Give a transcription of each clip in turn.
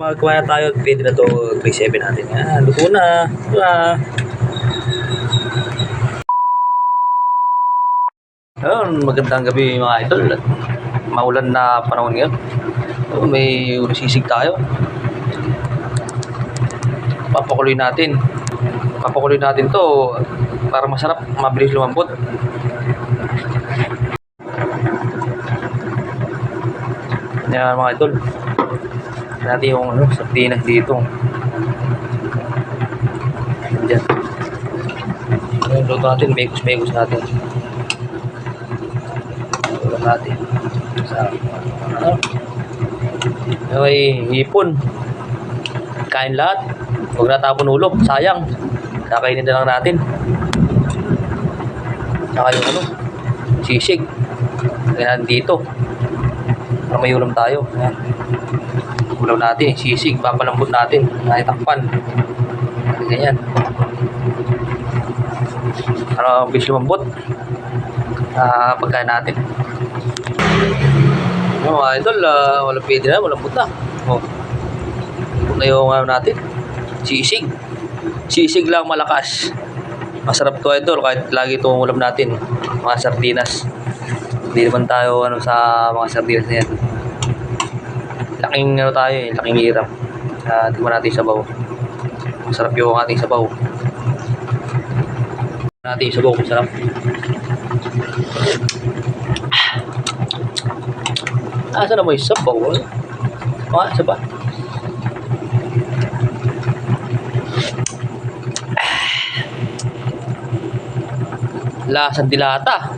Magkuha na tayo, pwede na to, 3.7 natin. Yan, luto na. Ayun, magandang gabi mga idol. Maulan na panahon ngayon. May sisig tayo. Papakuloy natin. Papakuloy natin to para masarap, mabilis lumambot. Yan mga idol. Natin yung sardinas dito. Diyan. Ayun, luto natin, megus natin. Luto natin. Sa ay hipon. Kain lahat. Huwag natapon ulo, sayang. Kakainin na lang natin. Saka yung sisig. Kailangan dito. Para may ulam tayo. Ayan. Ulam natin, sisig, papalambot natin. Nakitakpan. Ganyan. Para bilis lumambot. Pagkain natin. Mga idol, walang pwede na, malambot na. Na yung natin. Sisig. Sisig lang malakas. Masarap to idol kahit lagi itong ulam natin. Mga sardinas. Hindi naman tayo sa mga sardinas na yan. Laking tayo laking hirap. Tingnan natin sabaw. Masarap yung ating sabaw. Natin sabaw, masarap. Saan na mo yung sabaw? Isa ba? Lasang dilata.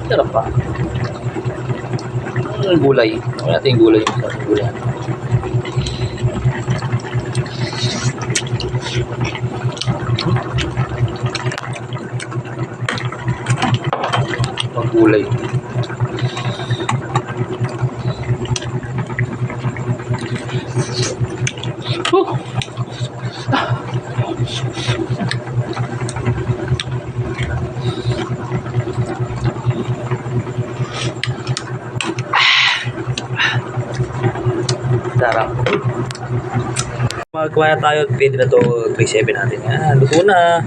Sarap pa. Gulay. Ano natin yung gulay? Gulay. Gulay. Sarap. Magkuha na tayo, pwede na to, 3.7 natin. Yan, luto na.